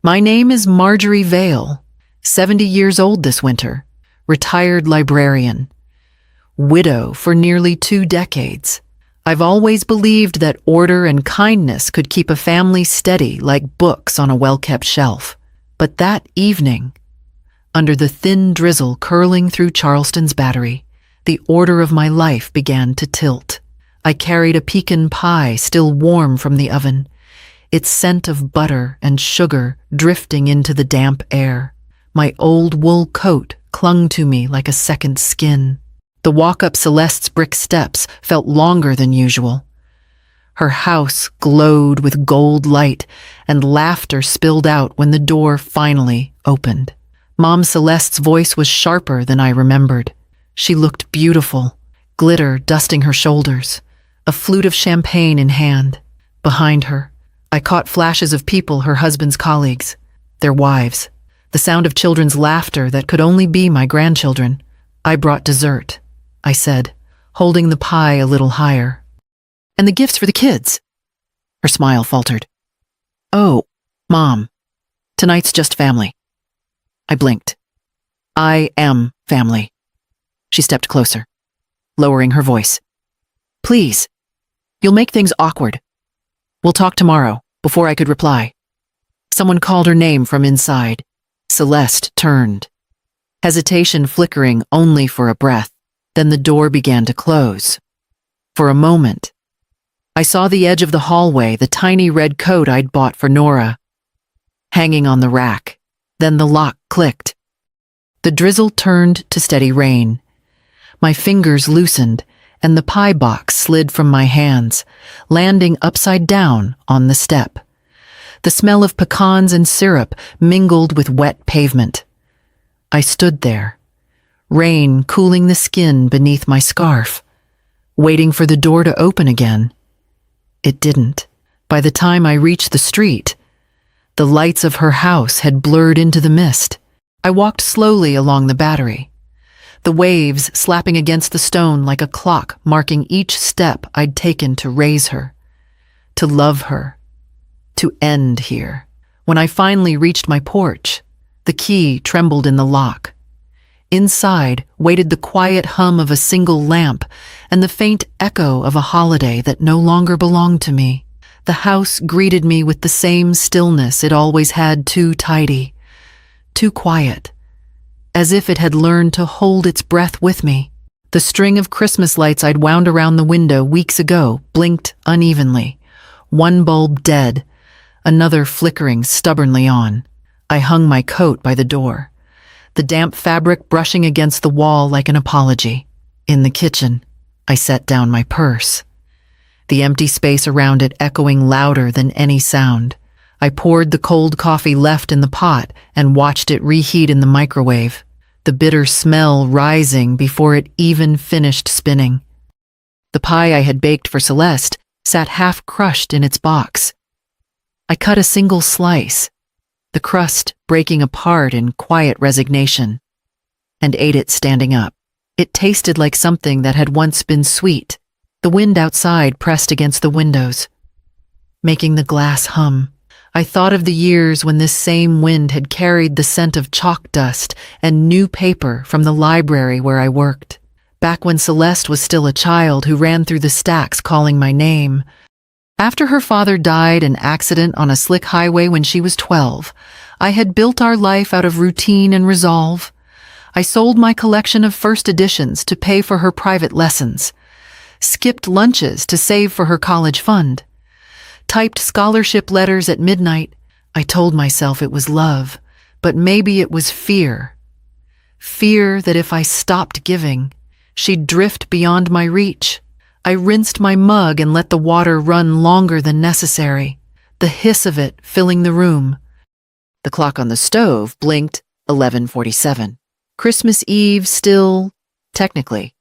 My name is Marjorie Vale, 70 years old this winter, retired librarian, widow for nearly 2 decades. I've always believed that order and kindness could keep a family steady like books on a well-kept shelf. But that evening, under the thin drizzle curling through Charleston's Battery, the order of my life began to tilt. I carried a pecan pie still warm from the oven, its scent of butter and sugar drifting into the damp air. My old wool coat clung to me like a second skin. The walk up Celeste's brick steps felt longer than usual. Her house glowed with gold light, and laughter spilled out when the door finally opened. Mom Celeste's voice was sharper than I remembered. She looked beautiful, glitter dusting her shoulders, a flute of champagne in hand. Behind her, I caught flashes of people, her husband's colleagues, their wives, the sound of children's laughter that could only be my grandchildren. I brought dessert, I said, holding the pie a little higher. And the gifts for the kids. Her smile faltered. Oh, Mom, tonight's just family. I blinked. I am family. She stepped closer, lowering her voice. Please, you'll make things awkward. We'll talk tomorrow. Before I could reply, someone called her name from inside. Celeste turned, hesitation flickering only for a breath. Then the door began to close. For a moment, I saw the edge of the hallway, the tiny red coat I'd bought for Nora, hanging on the rack. Then the lock clicked. The drizzle turned to steady rain. My fingers loosened, and the pie box slid from my hands, landing upside down on the step. The smell of pecans and syrup mingled with wet pavement. I stood there, rain cooling the skin beneath my scarf, waiting for the door to open again. It didn't. By the time I reached the street, the lights of her house had blurred into the mist. I walked slowly along the Battery, the waves slapping against the stone like a clock marking each step I'd taken to raise her, to love her, to end here. When I finally reached my porch, the key trembled in the lock. Inside waited the quiet hum of a single lamp and the faint echo of a holiday that no longer belonged to me. The house greeted me with the same stillness it always had, too tidy, too quiet, as if it had learned to hold its breath with me. The string of Christmas lights I'd wound around the window weeks ago blinked unevenly, one bulb dead, another flickering stubbornly on. I hung my coat by the door, the damp fabric brushing against the wall like an apology. In the kitchen, I set down my purse, the empty space around it echoing louder than any sound. I poured the cold coffee left in the pot and watched it reheat in the microwave, the bitter smell rising before it even finished spinning. The pie I had baked for Celeste sat half crushed in its box. I cut a single slice, the crust breaking apart in quiet resignation, and ate it standing up. It tasted like something that had once been sweet. The wind outside pressed against the windows, making the glass hum. I thought of the years when this same wind had carried the scent of chalk dust and new paper from the library where I worked, back when Celeste was still a child who ran through the stacks calling my name. After her father died in an accident on a slick highway when she was 12, I had built our life out of routine and resolve. I sold my collection of first editions to pay for her private lessons, skipped lunches to save for her college fund, typed scholarship letters at midnight. I told myself it was love, but maybe it was fear. Fear that if I stopped giving, she'd drift beyond my reach. I rinsed my mug and let the water run longer than necessary, the hiss of it filling the room. The clock on the stove blinked 11:47. Christmas Eve still, technically,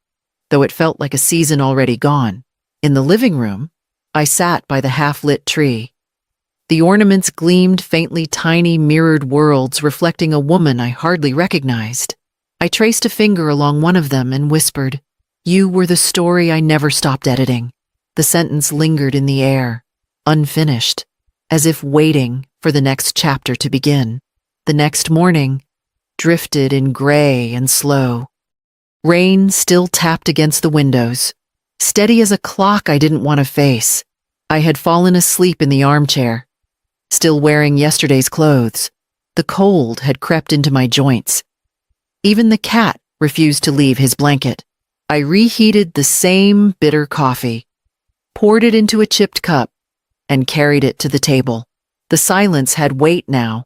though it felt like a season already gone. In the living room, I sat by the half-lit tree. The ornaments gleamed faintly, tiny mirrored worlds reflecting a woman I hardly recognized. I traced a finger along one of them and whispered, "You were the story I never stopped editing." The sentence lingered in the air, unfinished, as if waiting for the next chapter to begin. The next morning drifted in gray and slow. Rain still tapped against the windows, steady as a clock I didn't want to face. I had fallen asleep in the armchair, still wearing yesterday's clothes. The cold had crept into my joints. Even the cat refused to leave his blanket. I reheated the same bitter coffee, poured it into a chipped cup, and carried it to the table. The silence had weight now,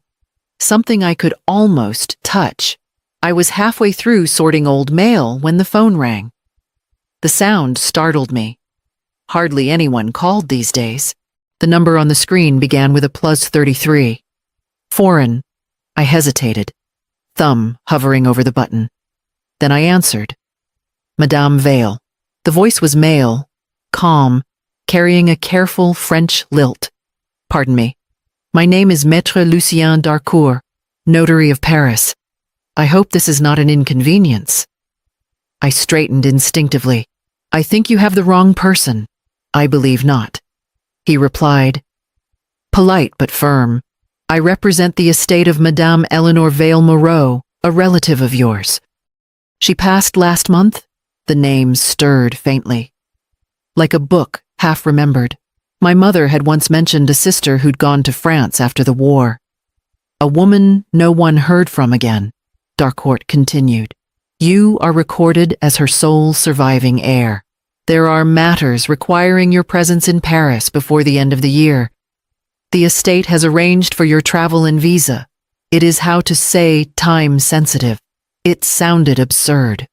something I could almost touch. I was halfway through sorting old mail when the phone rang. The sound startled me. Hardly anyone called these days. The number on the screen began with a +33. Foreign. I hesitated, thumb hovering over the button. Then I answered. Madame Vale. The voice was male, calm, carrying a careful French lilt. Pardon me. My name is Maître Lucien d'Harcourt, notary of Paris. I hope this is not an inconvenience. I straightened instinctively. I think you have the wrong person. I believe not. He replied, polite but firm. I represent the estate of Madame Eleanor Vale Moreau, a relative of yours. She passed last month? The name stirred faintly. Like a book, half remembered. My mother had once mentioned a sister who'd gone to France after the war. A woman no one heard from again. d'Harcourt continued. You are recorded as her sole surviving heir. There are matters requiring your presence in Paris before the end of the year. The estate has arranged for your travel and visa. It is how to say time sensitive. It sounded absurd.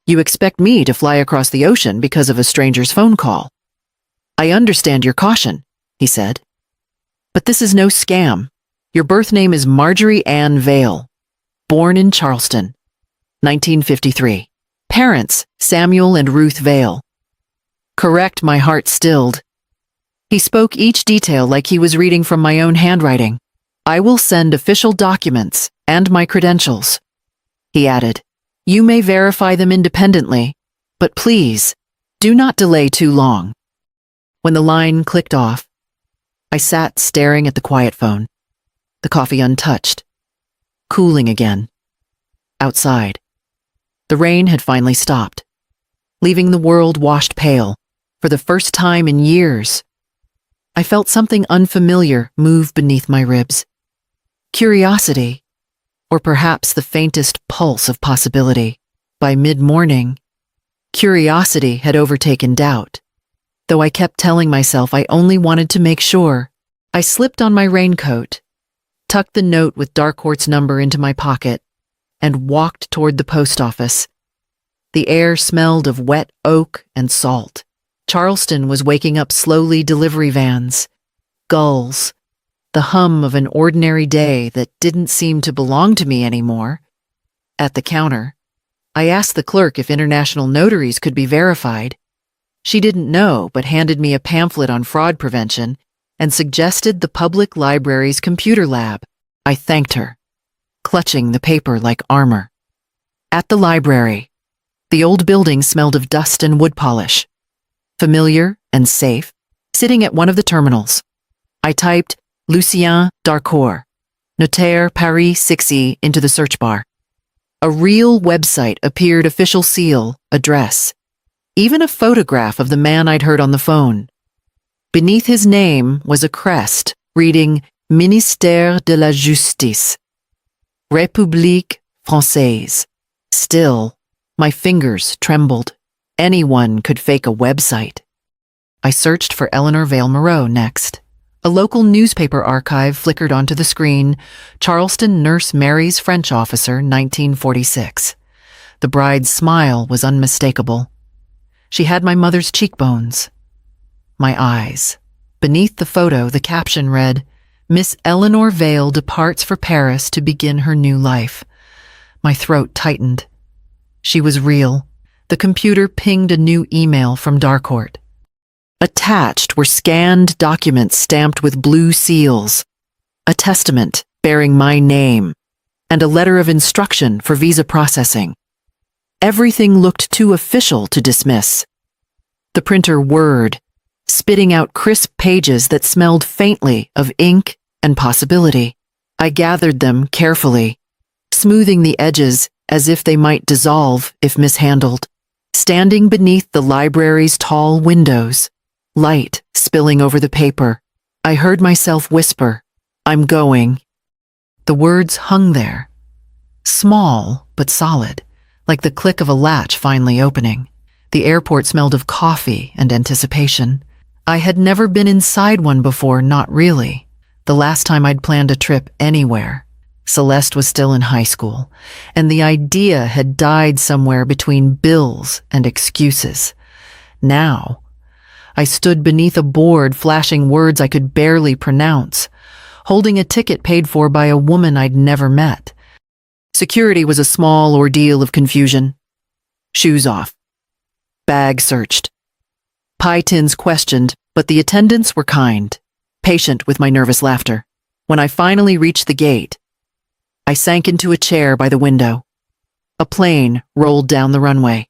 You expect me to fly across the ocean because of a stranger's phone call. I understand your caution, he said. But this is no scam. Your birth name is Marjorie Ann Vale. Born in Charleston, 1953. Parents, Samuel and Ruth Vale. Correct, my heart stilled. He spoke each detail like he was reading from my own handwriting. I will send official documents and my credentials. He added, you may verify them independently, but please, do not delay too long. When the line clicked off, I sat staring at the quiet phone, the coffee untouched, cooling again. Outside, the rain had finally stopped, leaving the world washed pale. For the first time in years, I felt something unfamiliar move beneath my ribs. Curiosity, or perhaps the faintest pulse of possibility. By mid-morning, curiosity had overtaken doubt. Though I kept telling myself I only wanted to make sure, I slipped on my raincoat, tucked the note with d'Harcourt's number into my pocket, and walked toward the post office. The air smelled of wet oak and salt. Charleston was waking up slowly delivery vans, gulls, the hum of an ordinary day that didn't seem to belong to me anymore. At the counter, I asked the clerk if international notaries could be verified. She didn't know, but handed me a pamphlet on fraud prevention and suggested the public library's computer lab. I thanked her, clutching the paper like armor. At the library, the old building smelled of dust and wood polish. Familiar and safe, sitting at one of the terminals. I typed Lucien d'Harcourt, Notaire Paris 6E into the search bar. A real website appeared, official seal, address, even a photograph of the man I'd heard on the phone. Beneath his name was a crest reading Ministère de la Justice, République Française. Still, my fingers trembled. Anyone could fake a website. I searched for Eleanor Vale Moreau next. A local newspaper archive flickered onto the screen, Charleston Nurse Mary's French officer, 1946. The bride's smile was unmistakable. She had my mother's cheekbones. My eyes. Beneath the photo, the caption read, Miss Eleanor Vale departs for Paris to begin her new life. My throat tightened. She was real. The computer pinged a new email from d'Harcourt. Attached were scanned documents stamped with blue seals, a testament bearing my name, and a letter of instruction for visa processing. Everything looked too official to dismiss. The printer whirred, spitting out crisp pages that smelled faintly of ink and possibility. I gathered them carefully, smoothing the edges as if they might dissolve if mishandled. Standing beneath the library's tall windows, light spilling over the paper, I heard myself whisper, "I'm going." The words hung there, small but solid, like the click of a latch finally opening. The airport smelled of coffee and anticipation. I had never been inside one before, not really. The last time I'd planned a trip anywhere. Celeste was still in high school, and the idea had died somewhere between bills and excuses. Now, I stood beneath a board flashing words I could barely pronounce, holding a ticket paid for by a woman I'd never met. Security was a small ordeal of confusion. Shoes off. Bag searched. Pie tins questioned, but the attendants were kind, patient with my nervous laughter. When I finally reached the gate, I sank into a chair by the window. A plane rolled down the runway,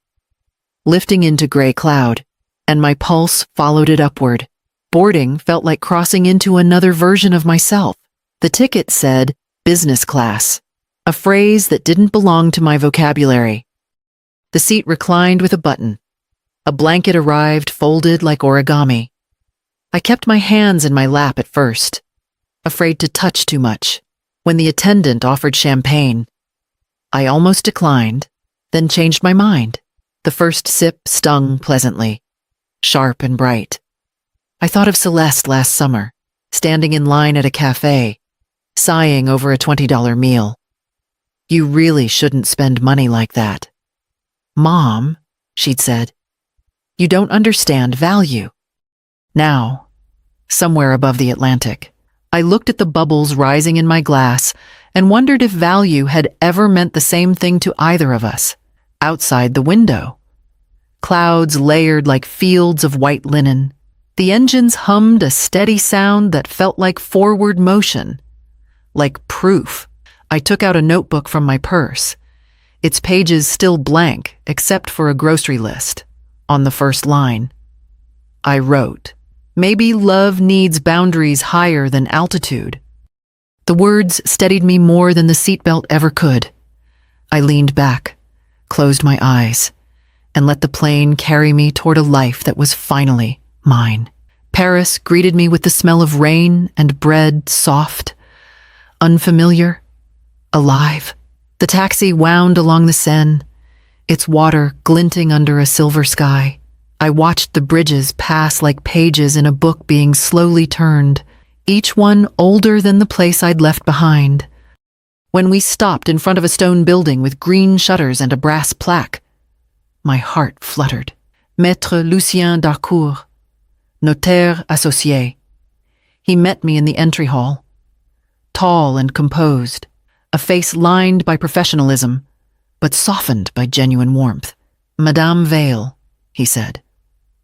lifting into gray cloud, and my pulse followed it upward. Boarding felt like crossing into another version of myself. The ticket said, "business class," a phrase that didn't belong to my vocabulary. The seat reclined with a button. A blanket arrived folded like origami. I kept my hands in my lap at first, afraid to touch too much. When the attendant offered champagne, I almost declined, then changed my mind. The first sip stung pleasantly, sharp and bright. I thought of Celeste last summer, standing in line at a cafe, sighing over a $20 meal. "You really shouldn't spend money like that." "Mom," she'd said, "you don't understand value." Now, somewhere above the Atlantic, I looked at the bubbles rising in my glass and wondered if value had ever meant the same thing to either of us. Outside the window, clouds layered like fields of white linen. The engines hummed a steady sound that felt like forward motion, like proof. I took out a notebook from my purse, its pages still blank except for a grocery list. On the first line, I wrote, "Maybe love needs boundaries higher than altitude." The words steadied me more than the seatbelt ever could. I leaned back, closed my eyes, and let the plane carry me toward a life that was finally mine. Paris greeted me with the smell of rain and bread, soft, unfamiliar, alive. The taxi wound along the Seine, its water glinting under a silver sky. I watched the bridges pass like pages in a book being slowly turned, each one older than the place I'd left behind. When we stopped in front of a stone building with green shutters and a brass plaque, my heart fluttered. Maître Lucien d'Harcourt, notaire associé. He met me in the entry hall, tall and composed, a face lined by professionalism, but softened by genuine warmth. "Madame Vale," he said,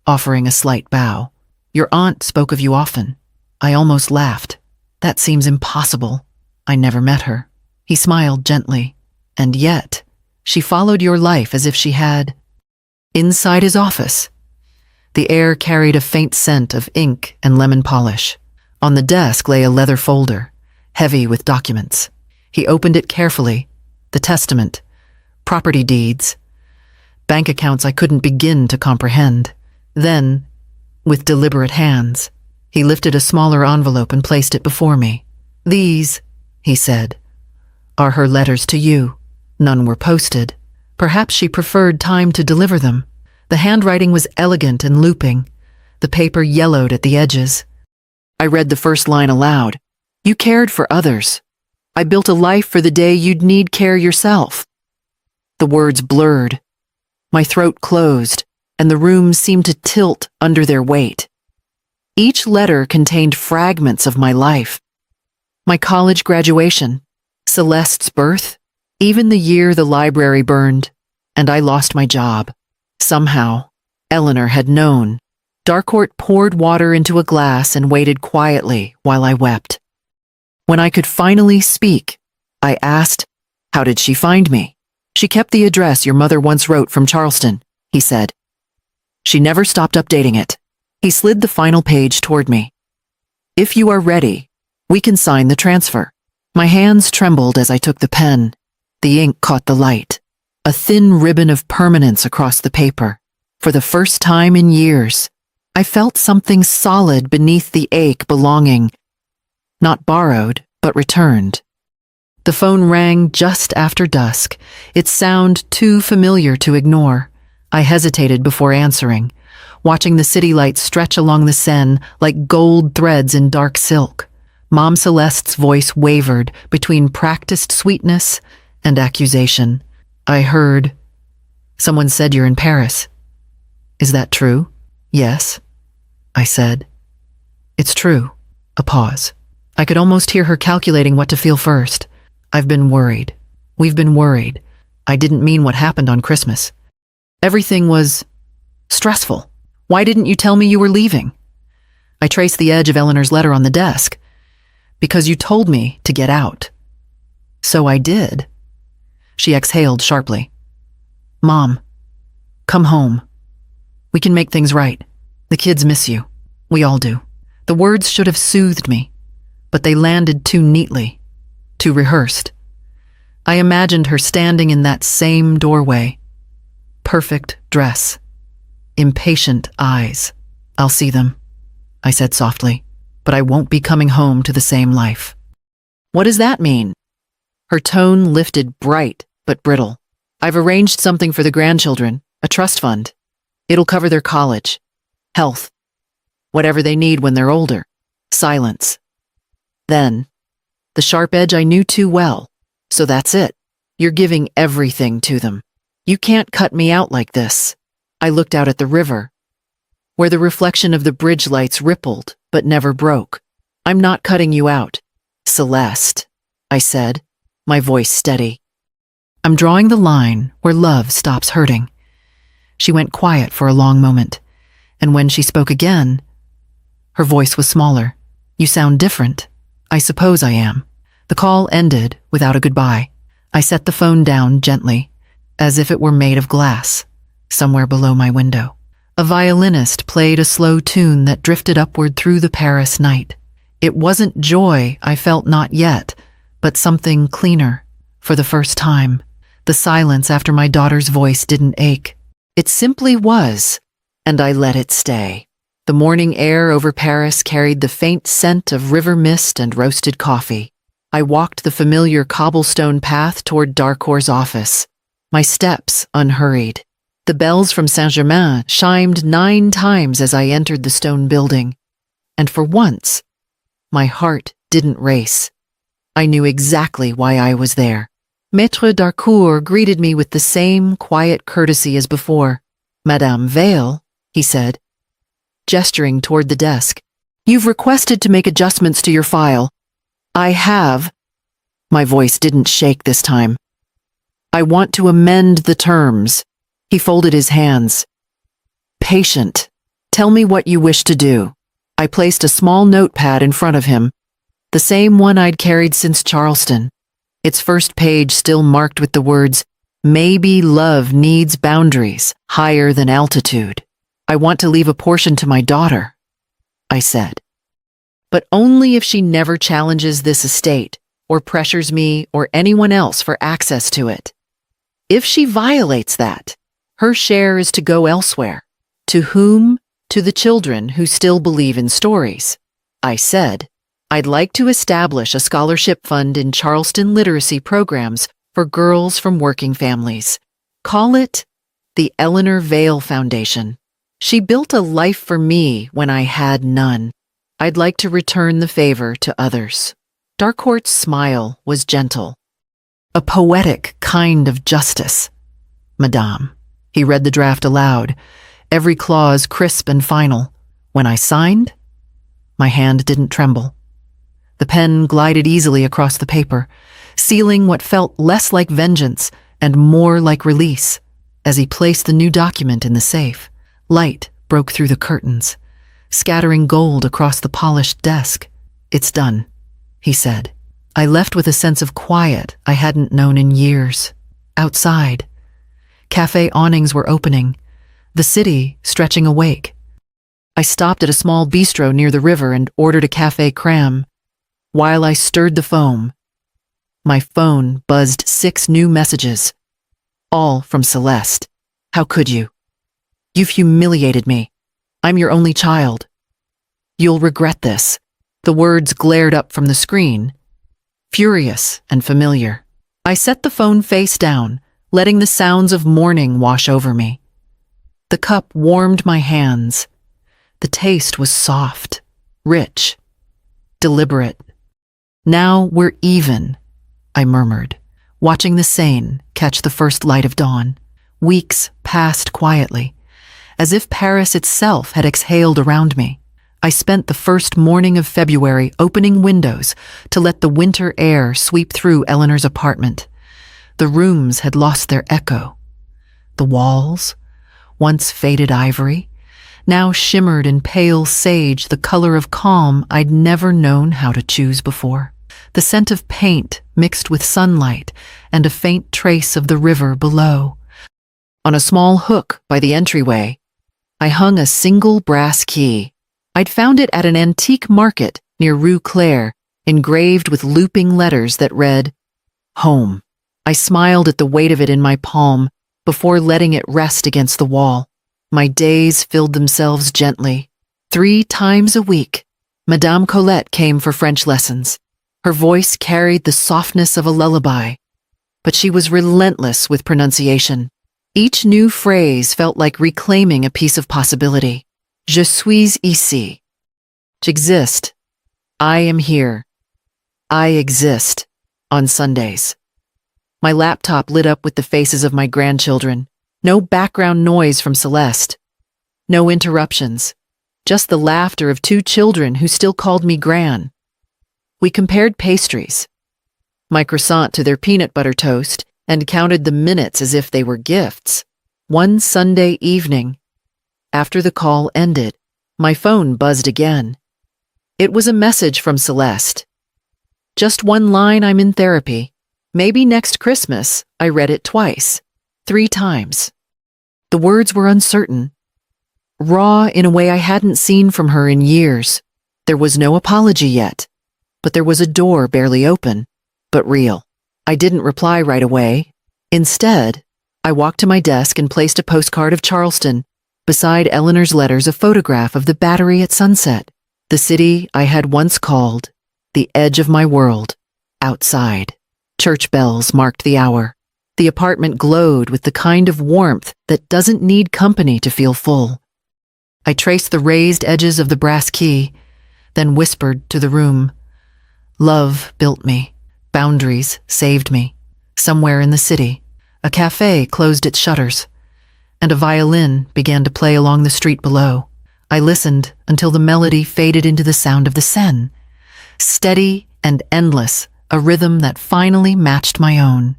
offering a slight bow. "Your aunt spoke of you often." I almost laughed. "That seems impossible. I never met her." He smiled gently. "And yet, she followed your life as if she had." Inside his office, the air carried a faint scent of ink and lemon polish. On the desk lay a leather folder, heavy with documents. He opened it carefully. The testament, property deeds, bank accounts I couldn't begin to comprehend. Then, with deliberate hands, he lifted a smaller envelope and placed it before me. "These," he said, "are her letters to you." None were posted. Perhaps she preferred time to deliver them. The handwriting was elegant and looping. The paper yellowed at the edges. I read the first line aloud. "You cared for others. I built a life for the day you'd need care yourself." The words blurred. My throat closed, and the room seemed to tilt under their weight. Each letter contained fragments of my life. My college graduation, Celeste's birth, even the year the library burned, and I lost my job. Somehow, Eleanor had known. D'Harcourt poured water into a glass and waited quietly while I wept. When I could finally speak, I asked, "How did she find me?" "She kept the address your mother once wrote from Charleston," he said. "She never stopped updating it." He slid the final page toward me. "If you are ready, We can sign the transfer. My hands trembled as I took the pen. The ink caught the light. A thin ribbon of permanence across the paper. For the first time in years, I felt something solid beneath the ache belonging, not borrowed, but returned. The phone rang just after dusk, its sound too familiar to ignore. I hesitated before answering, watching the city lights stretch along the Seine like gold threads in dark silk. Mom Celeste's voice wavered between practiced sweetness and accusation. I heard, "Someone said you're in Paris. Is that true?" "Yes," I said. "It's true." A pause. I could almost hear her calculating what to feel first. "I've been worried. We've been worried. I didn't mean what happened on Christmas. Everything was stressful. Why didn't you tell me you were leaving?" I traced the edge of Eleanor's letter on the desk. "Because you told me to get out." "So I did." She exhaled sharply. "Mom, come home. We can make things right. The kids miss you. We all do." The words should have soothed me, but they landed too neatly, too rehearsed. I imagined her standing in that same doorway. Perfect dress. Impatient eyes. "I'll see them," I said softly, "but I won't be coming home to the same life." "What does that mean?" Her tone lifted bright but brittle. "I've arranged something for the grandchildren, a trust fund. It'll cover their college, health, whatever they need when they're older." Silence. Then, the sharp edge I knew too well. "So that's it. You're giving everything to them. You can't cut me out like this." I looked out at the river, where the reflection of the bridge lights rippled but never broke. "I'm not cutting you out, Celeste," I said, my voice steady. "I'm drawing the line where love stops hurting." She went quiet for a long moment, and when she spoke again, her voice was smaller. "You sound different." "I suppose I am." The call ended without a goodbye. I set the phone down gently, as if it were made of glass, somewhere below my window. A violinist played a slow tune that drifted upward through the Paris night. It wasn't joy I felt not yet, but something cleaner, for the first time. The silence after my daughter's voice didn't ache. It simply was, and I let it stay. The morning air over Paris carried the faint scent of river mist and roasted coffee. I walked the familiar cobblestone path toward Darcourt's office, my steps unhurried. The bells from Saint-Germain chimed 9 times as I entered the stone building, and for once, my heart didn't race. I knew exactly why I was there. Maître Darcourt greeted me with the same quiet courtesy as before. "Madame Vale," he said, gesturing toward the desk. "You've requested to make adjustments to your file." "I have." My voice didn't shake this time. "I want to amend the terms." He folded his hands. "Patient. Tell me what you wish to do." I placed a small notepad in front of him, the same one I'd carried since Charleston. Its first page still marked with the words, "Maybe love needs boundaries higher than altitude." "I want to leave a portion to my daughter," I said. "But only if she never challenges this estate or pressures me or anyone else for access to it. If she violates that, her share is to go elsewhere." "To whom?" "To the children who still believe in stories." I said, "I'd like to establish a scholarship fund in Charleston literacy programs for girls from working families. Call it the Eleanor Vale Foundation. She built a life for me when I had none. I'd like to return the favor to others." Darcourt's smile was gentle. "A poetic kind of justice, Madame." He read the draft aloud, every clause crisp and final. When I signed, my hand didn't tremble. The pen glided easily across the paper, sealing what felt less like vengeance and more like release. As he placed the new document in the safe, light broke through the curtains, scattering gold across the polished desk. "It's done," he said. I left with a sense of quiet I hadn't known in years. Outside, cafe awnings were opening, the city stretching awake. I stopped at a small bistro near the river and ordered a café crème. While I stirred the foam, my phone buzzed 6 new messages, all from Celeste. How could you? You've humiliated me. I'm your only child. You'll regret this. The words glared up from the screen, furious and familiar. I set the phone face down, letting the sounds of mourning wash over me. The cup warmed my hands. The taste was soft, rich, deliberate. Now we're even, I murmured, watching the Seine catch the first light of dawn. Weeks passed quietly, as if Paris itself had exhaled around me. I spent the first morning of February opening windows to let the winter air sweep through Eleanor's apartment. The rooms had lost their echo. The walls, once faded ivory, now shimmered in pale sage, the color of calm I'd never known how to choose before. The scent of paint mixed with sunlight and a faint trace of the river below. On a small hook by the entryway, I hung a single brass key. I'd found it at an antique market near Rue Claire, engraved with looping letters that read, "Home." I smiled at the weight of it in my palm before letting it rest against the wall. My days filled themselves gently. 3 times a week, Madame Colette came for French lessons. Her voice carried the softness of a lullaby, but she was relentless with pronunciation. Each new phrase felt like reclaiming a piece of possibility. Je suis ici. J'existe. I am here. I exist. On Sundays. My laptop lit up with the faces of my grandchildren. No background noise from Celeste. No interruptions. Just the laughter of 2 children who still called me Gran. We compared pastries. My croissant to their peanut butter toast and counted the minutes as if they were gifts. One Sunday evening, after the call ended, my phone buzzed again. It was a message from Celeste. Just one line, "I'm in therapy. Maybe next Christmas." I read it twice, 3 times. The words were uncertain, raw in a way I hadn't seen from her in years. There was no apology yet, but there was a door barely open, but real. I didn't reply right away. Instead, I walked to my desk and placed a postcard of Charleston. Beside Eleanor's letters, a photograph of the Battery at sunset, the city I had once called the edge of my world, outside. Church bells marked the hour. The apartment glowed with the kind of warmth that doesn't need company to feel full. I traced the raised edges of the brass key, then whispered to the room. Love built me. Boundaries saved me. Somewhere in the city, a cafe closed its shutters, and a violin began to play along the street below. I listened until the melody faded into the sound of the Seine, steady and endless, a rhythm that finally matched my own.